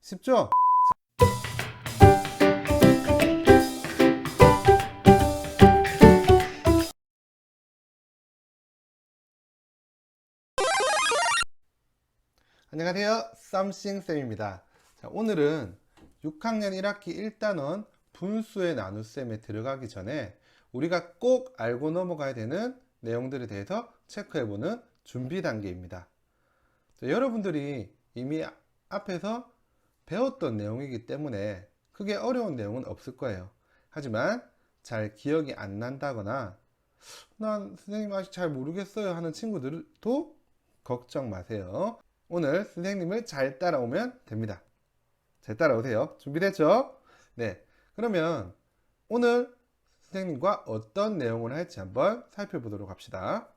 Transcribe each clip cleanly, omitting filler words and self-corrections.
쉽죠? 안녕하세요, 썸씽쌤입니다. 자, 오늘은 6학년 1학기 1단원 분수의 나눗셈에 들어가기 전에 우리가 꼭 알고 넘어가야 되는 내용들에 대해서 체크해보는 준비 단계입니다. 자, 여러분들이 이미 앞에서 배웠던 내용이기 때문에 크게 어려운 내용은 없을 거예요. 하지만 잘 기억이 안 난다거나 난 선생님 아직 잘 모르겠어요 하는 친구들도 걱정 마세요. 오늘 선생님을 잘 따라오면 됩니다. 잘 따라오세요. 준비됐죠? 네. 그러면 오늘 선생님과 어떤 내용을 할지 한번 살펴보도록 합시다.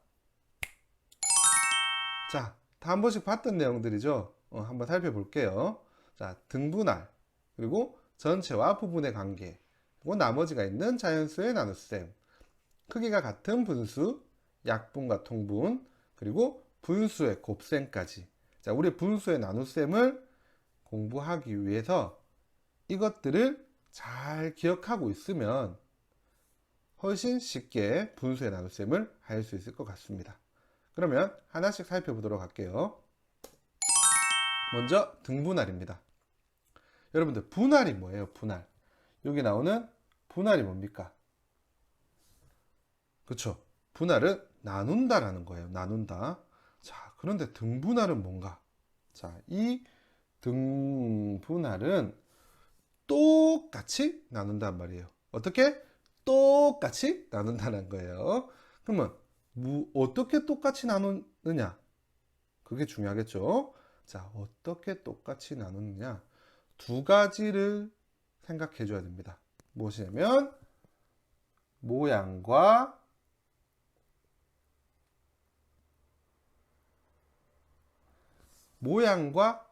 자, 다 한 번씩 봤던 내용들이죠. 한번 살펴볼게요. 자, 등분할, 그리고 전체와 부분의 관계, 그리고 나머지가 있는 자연수의 나눗셈, 크기가 같은 분수, 약분과 통분, 그리고 분수의 곱셈까지. 자, 우리 분수의 나눗셈을 공부하기 위해서 이것들을 잘 기억하고 있으면 훨씬 쉽게 분수의 나눗셈을 할 수 있을 것 같습니다. 그러면 하나씩 살펴보도록 할게요. 먼저 등분할입니다. 여러분들 분할이 뭐예요? 분할. 여기 나오는 분할이 뭡니까? 그쵸? 분할은 나눈다라는 거예요. 나눈다. 자, 그런데 등분할은 뭔가? 자, 이 등분할은 똑같이 나눈단 말이에요. 어떻게? 똑같이 나눈다는 거예요. 그러면 어떻게 똑같이 나누느냐? 그게 중요하겠죠. 자, 어떻게 똑같이 나누느냐? 두 가지를 생각해 줘야 됩니다. 무엇이냐면 모양과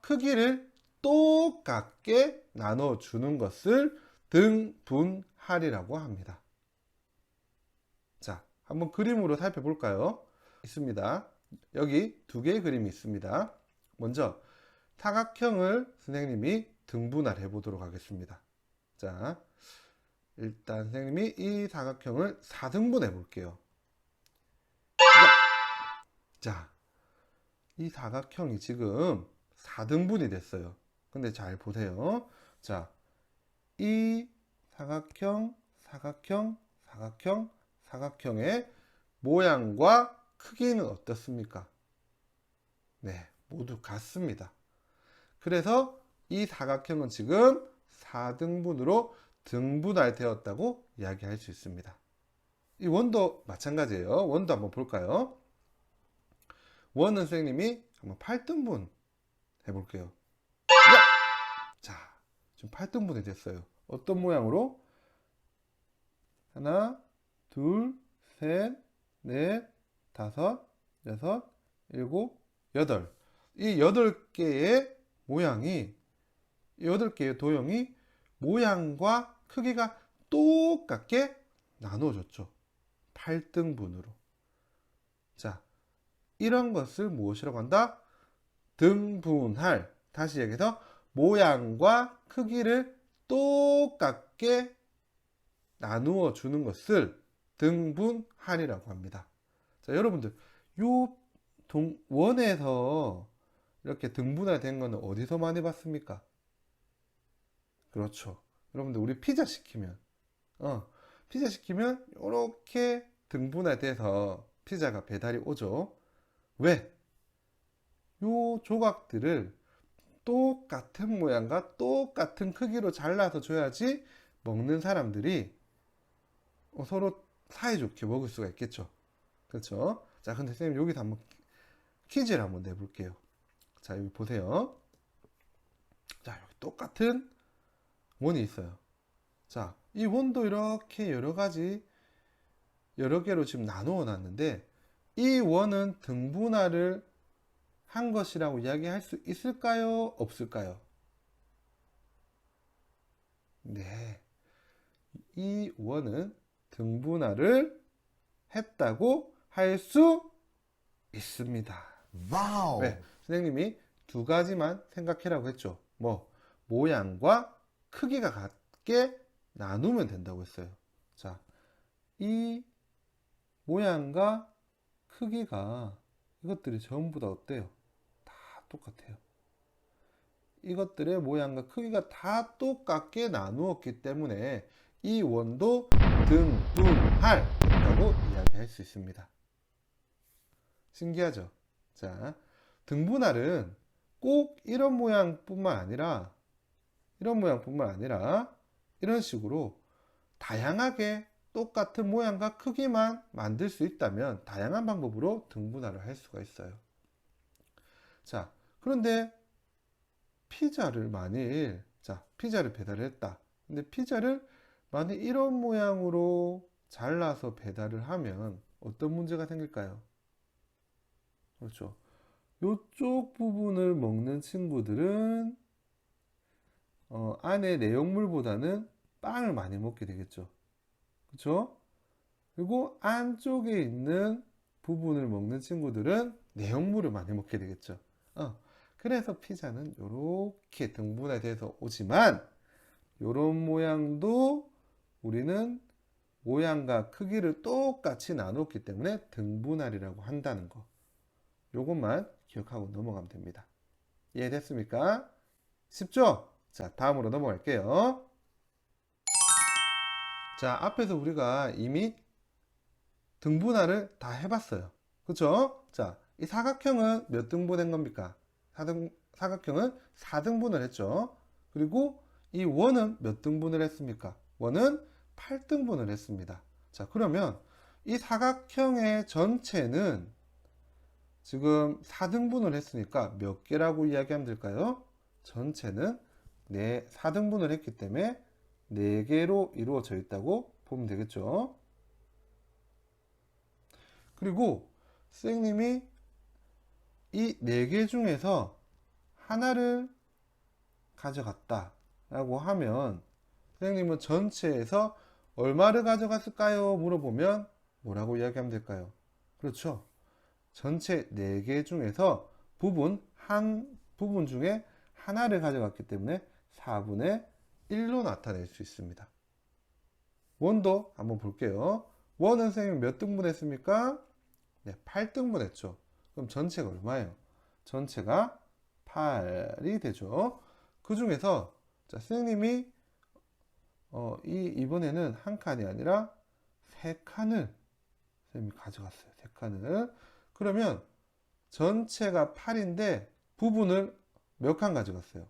크기를 똑같게 나눠주는 것을 등분할이라고 합니다. 자, 한번 그림으로 살펴볼까요? 있습니다. 여기 두 개의 그림이 있습니다. 먼저 사각형을 선생님이 등분할해 보도록 하겠습니다. 자, 일단 선생님이 이 사각형을 4등분해 볼게요. 자, 이 사각형이 지금 4등분이 됐어요. 근데 잘 보세요. 자, 이 사각형의 모양과 크기는 어떻습니까? 네, 모두 같습니다. 그래서 이 사각형은 지금 4등분으로 등분할 되었다고 이야기할 수 있습니다. 이 원도 마찬가지예요. 원도 한번 볼까요? 원은 선생님이 한번 8등분 해볼게요. 자, 지금 8등분이 됐어요. 어떤 모양으로? 하나, 둘, 셋, 넷, 다섯, 여섯, 일곱, 여덟. 이 8개의 모양이, 8개의 도형이 모양과 크기가 똑같게 나누어졌죠. 8등분으로. 자, 이런 것을 무엇이라고 한다? 등분할. 다시 얘기해서 모양과 크기를 똑같게 나누어 주는 것을 등분할이라고 합니다. 자, 여러분들 요 원에서 이렇게 등분할 된 거는 어디서 많이 봤습니까? 그렇죠. 여러분들 우리 피자 시키면 이렇게 등분할 돼서 피자가 배달이 오죠. 왜? 요 조각들을 똑같은 모양과 똑같은 크기로 잘라서 줘야지 먹는 사람들이 서로 사이좋게 먹을 수가 있겠죠. 그렇죠? 자, 근데 선생님 여기서 한번 퀴즈를 한번 내볼게요. 자, 여기 보세요. 자, 여기 똑같은 원이 있어요. 자, 이 원도 이렇게 여러 개로 지금 나누어 놨는데 이 원은 등분할을 한 것이라고 이야기할 수 있을까요? 없을까요? 네. 이 원은 등분할을 했다고 할 수 있습니다. 와우. 네. 선생님이 두 가지만 생각해라고 했죠. 모양과 크기가 같게 나누면 된다고 했어요. 자, 이 모양과 크기가 이것들이 전부 다 어때요? 다 똑같아요. 이것들의 모양과 크기가 다 똑같게 나누었기 때문에 이 원도 등분할이라고 이야기할 수 있습니다. 신기하죠? 자, 등분할은 꼭 이런 모양뿐만 아니라 이런 식으로 다양하게 똑같은 모양과 크기만 만들 수 있다면 다양한 방법으로 등분할을 할 수가 있어요. 자, 그런데 피자를 배달을 했다. 근데 피자를 만약 이런 모양으로 잘라서 배달을 하면 어떤 문제가 생길까요? 그렇죠. 이쪽 부분을 먹는 친구들은 안에 내용물보다는 빵을 많이 먹게 되겠죠. 그렇죠? 그리고 안쪽에 있는 부분을 먹는 친구들은 내용물을 많이 먹게 되겠죠. 그래서 피자는 이렇게 등분해 돼서 오지만 이런 모양도 우리는 모양과 크기를 똑같이 나눴기 때문에 등분할이라고 한다는 거. 요것만 기억하고 넘어가면 됩니다. 이해됐습니까? 쉽죠? 자, 다음으로 넘어갈게요. 자, 앞에서 우리가 이미 등분할을 다 해봤어요. 그쵸? 자, 이 사각형은 몇 등분한 겁니까? 사각형은 4등분을 했죠. 그리고 이 원은 몇 등분을 했습니까? 원은 8등분을 했습니다. 자, 그러면 이 사각형의 전체는 지금 4등분을 했으니까 몇 개라고 이야기하면 될까요? 전체는 4등분을 했기 때문에 4개로 이루어져 있다고 보면 되겠죠. 그리고 선생님이 이 4개 중에서 하나를 가져갔다 라고 하면 선생님은 전체에서 얼마를 가져갔을까요? 물어보면 뭐라고 이야기하면 될까요? 그렇죠. 전체 4개 중에서 한 부분 중에 하나를 가져갔기 때문에 4분의 1로 나타낼 수 있습니다. 원도 한번 볼게요. 원은 선생님 몇 등분 했습니까? 네, 8등분 했죠. 그럼 전체가 얼마예요? 전체가 8이 되죠. 그 중에서 선생님이 이번에는 한 칸이 아니라 3칸을 선생님이 가져갔어요. 3칸을. 그러면 전체가 8인데 부분을 몇 칸 가져갔어요?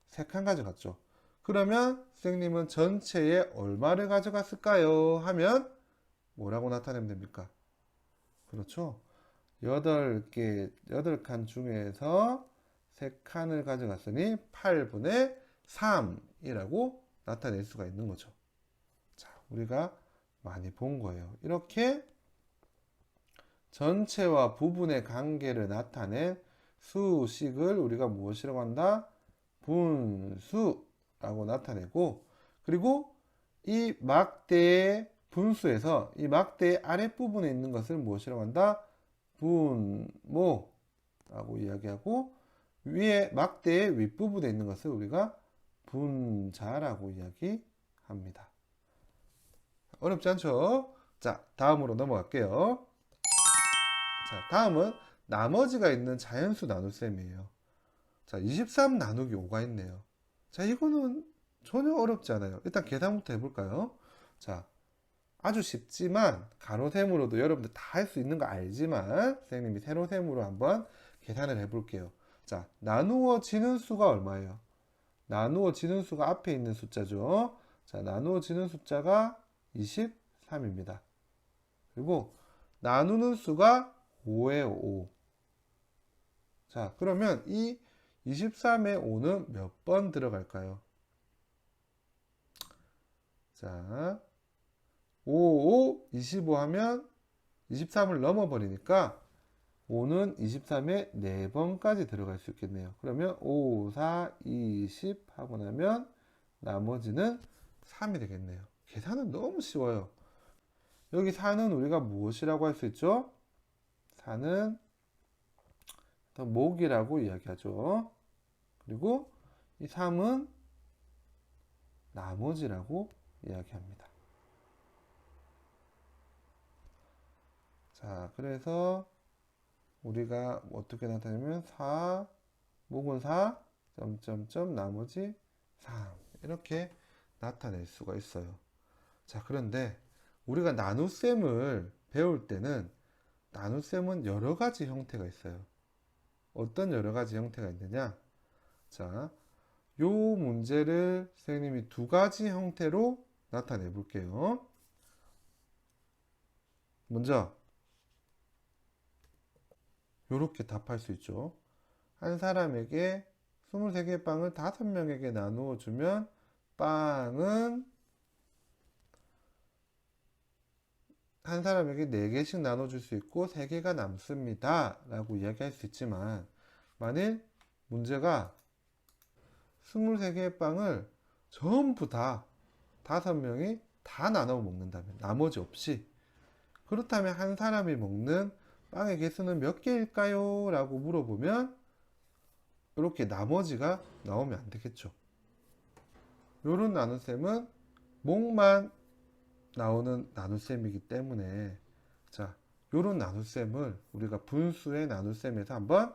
3칸 가져갔죠. 그러면 선생님은 전체에 얼마를 가져갔을까요? 하면 뭐라고 나타내면 됩니까? 그렇죠. 8칸 중에서 3칸을 가져갔으니 8분의 3이라고 나타낼 수가 있는 거죠. 자, 우리가 많이 본 거예요. 이렇게 전체와 부분의 관계를 나타낸 수식을 우리가 무엇이라고 한다? 분수라고 나타내고, 그리고 이 막대의 분수에서 이 막대의 아랫부분에 있는 것을 무엇이라고 한다? 분모라고 이야기하고, 위에 막대의 윗부분에 있는 것을 우리가 분자라고 이야기합니다. 어렵지 않죠? 자, 다음으로 넘어갈게요. 자, 다음은 나머지가 있는 자연수 나눗셈이에요. 자, 23 나누기 5가 있네요. 자, 이거는 전혀 어렵지 않아요. 일단 계산부터 해볼까요? 자, 아주 쉽지만 가로셈으로도 여러분들 다 할 수 있는 거 알지만 선생님이 세로셈으로 한번 계산을 해볼게요. 자, 나누어지는 수가 얼마예요? 나누어지는 수가 앞에 있는 숫자죠. 자, 나누어지는 숫자가 23입니다. 그리고 나누는 수가 5예요. 5. 자, 그러면 이 23의 5는 몇 번 들어갈까요? 자, 5, 5, 25 하면 23을 넘어버리니까 5는 23에 4번까지 들어갈 수 있겠네요. 그러면 5, 4, 20 하고 나면 나머지는 3이 되겠네요. 계산은 너무 쉬워요. 여기 4는 우리가 무엇이라고 할 수 있죠? 4는 목이라고 이야기하죠. 그리고 이 3은 나머지라고 이야기합니다. 자, 그래서 우리가 어떻게 나타내면 4, 목은 4, 점점점 나머지 3 이렇게 나타낼 수가 있어요. 자, 그런데 우리가 나눗셈을 배울 때는 나눗셈은 여러 가지 형태가 있어요. 어떤 여러 가지 형태가 있느냐? 자, 요 문제를 선생님이 두 가지 형태로 나타내 볼게요. 먼저 요렇게 답할 수 있죠. 한 사람에게 23개의 빵을 5명에게 나누어 주면 빵은 한 사람에게 4개씩 나눠줄 수 있고 3개가 남습니다 라고 이야기할 수 있지만, 만일 문제가 23개의 빵을 전부 다 5명이 다 나눠 먹는다면, 나머지 없이, 그렇다면 한 사람이 먹는 빵의 개수는 몇 개일까요? 라고 물어보면 이렇게 나머지가 나오면 안 되겠죠. 요런 나눗셈은 목만 나오는 나눗셈이기 때문에, 자, 요런 나눗셈을 우리가 분수의 나눗셈에서 한번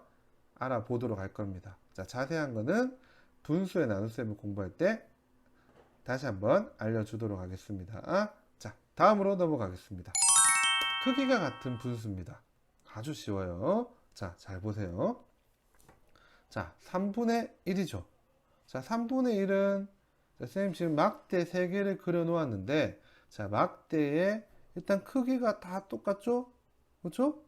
알아보도록 할 겁니다. 자, 자세한 거는 분수의 나눗셈을 공부할 때 다시 한번 알려주도록 하겠습니다. 자, 다음으로 넘어가겠습니다. 크기가 같은 분수입니다. 아주 쉬워요. 자, 잘 보세요. 자, 3분의 1이죠. 자, 3분의 1은 선생님 지금 막대 3개를 그려 놓았는데, 자, 막대에 일단 크기가 다 똑같죠? 그렇죠?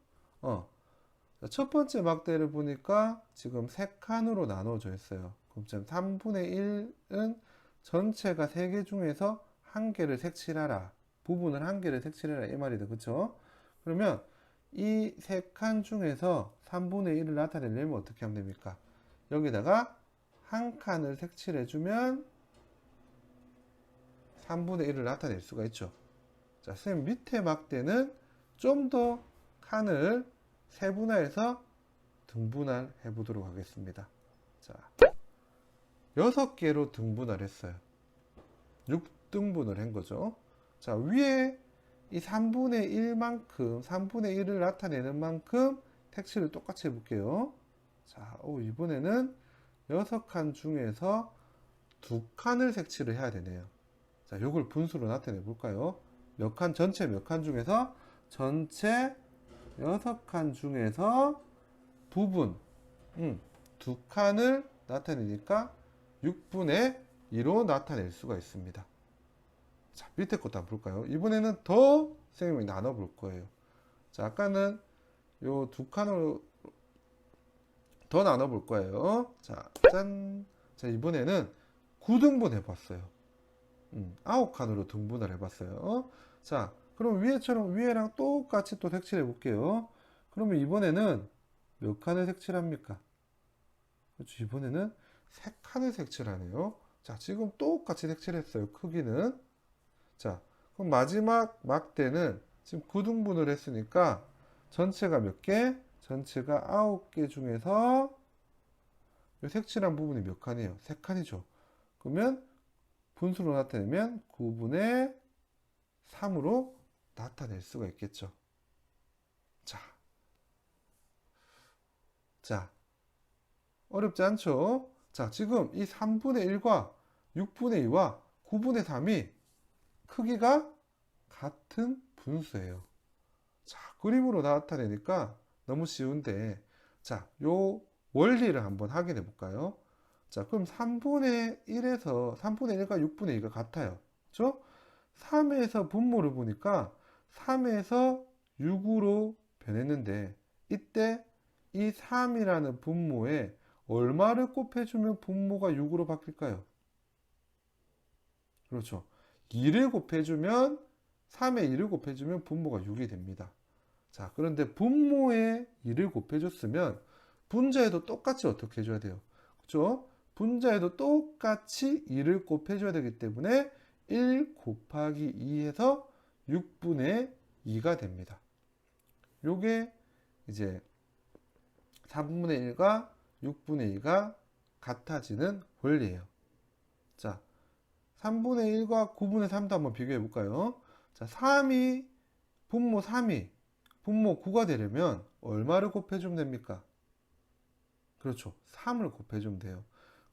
첫 번째 막대를 보니까 지금 3칸으로 나눠져 있어요. 그럼 3분의 1은 전체가 3개 중에서 1개를 색칠하라. 부분을 1개를 색칠해라 이 말이다. 그렇죠? 그러면 이 3칸 중에서 3분의 1을 나타내려면 어떻게 하면 됩니까? 여기다가 1칸을 색칠해주면 3분의 1을 나타낼 수가 있죠. 자, 선생님 밑에 막대는 좀 더 칸을 세분화해서 등분할 해보도록 하겠습니다. 자, 6개로 등분을 했어요. 6등분을 한 거죠. 자, 위에 이 3분의 1만큼, 3분의 1을 나타내는 만큼 색칠을 똑같이 해볼게요. 자, 이번에는 6칸 중에서 2칸을 색칠을 해야 되네요. 자, 요걸 분수로 나타내 볼까요? 몇 칸, 전체 몇 칸 중에서, 전체 6칸 중에서 부분 2칸을 나타내니까 6분의 2로 나타낼 수가 있습니다. 자, 밑에 것도 한번 볼까요? 이번에는 더 선생님이 나눠 볼 거예요. 자, 아까는 요 2칸으로 더 나눠 볼 거예요. 자, 짠. 자, 이번에는 9등분 해봤어요. 9칸으로 등분을 해봤어요. 자, 그럼 위에처럼 위에랑 똑같이 또 색칠해 볼게요. 그러면 이번에는 몇 칸을 색칠합니까? 그렇죠. 이번에는 3칸을 색칠하네요. 자, 지금 똑같이 색칠했어요. 크기는. 자, 그럼 마지막 막대는 지금 9등분을 했으니까 전체가 몇 개? 전체가 9개 중에서 이 색칠한 부분이 몇 칸이에요? 3칸이죠. 그러면 분수로 나타내면 9분의 3으로 나타낼 수가 있겠죠. 자, 어렵지 않죠? 자, 지금 이 3분의 1과 6분의 2와 9분의 3이 크기가 같은 분수예요. 자, 그림으로 나타내니까 너무 쉬운데, 자, 요 원리를 한번 확인해 볼까요? 자, 그럼 3분의 1에서 3분의 1과 6분의 2가 같아요. 그렇죠? 3에서 분모를 보니까 3에서 6으로 변했는데, 이때 이 3이라는 분모에 얼마를 곱해주면 분모가 6으로 바뀔까요? 그렇죠. 2를 곱해주면, 3에 2를 곱해주면 분모가 6이 됩니다. 자, 그런데 분모에 2를 곱해줬으면 분자에도 똑같이 어떻게 해줘야 돼요? 그렇죠? 분자에도 똑같이 2를 곱해줘야 되기 때문에 1 곱하기 2에서 6분의 2가 됩니다. 요게 이제 3분의 1과 6분의 2가 같아지는 원리예요. 자, 3분의 1과 9분의 3도 한번 비교해 볼까요? 자, 3이 분모 3이 분모 9가 되려면 얼마를 곱해주면 됩니까? 그렇죠. 3을 곱해주면 돼요.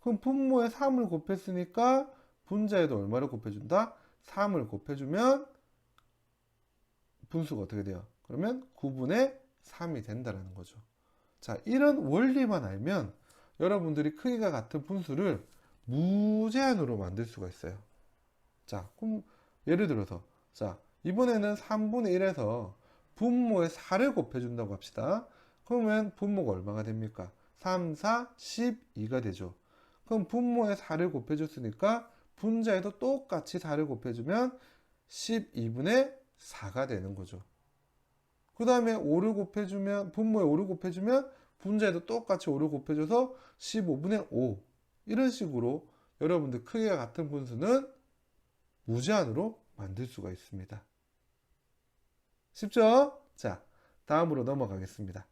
그럼 분모에 3을 곱했으니까 분자에도 얼마를 곱해준다? 3을 곱해주면 분수가 어떻게 돼요? 그러면 9분의 3이 된다는 거죠. 자, 이런 원리만 알면 여러분들이 크기가 같은 분수를 무제한으로 만들 수가 있어요. 자, 그럼 예를 들어서 자, 이번에는 3분의 1에서 분모에 4를 곱해준다고 합시다. 그러면 분모가 얼마가 됩니까? 3, 4, 12가 되죠. 그럼 분모에 4를 곱해줬으니까 분자에도 똑같이 4를 곱해주면 12분의 4가 되는 거죠. 그 다음에 5를 곱해주면, 분모에 5를 곱해주면 분자에도 똑같이 5를 곱해줘서 15분의 5. 이런 식으로 여러분들 크기가 같은 분수는 무제한으로 만들 수가 있습니다. 쉽죠? 자, 다음으로 넘어가겠습니다.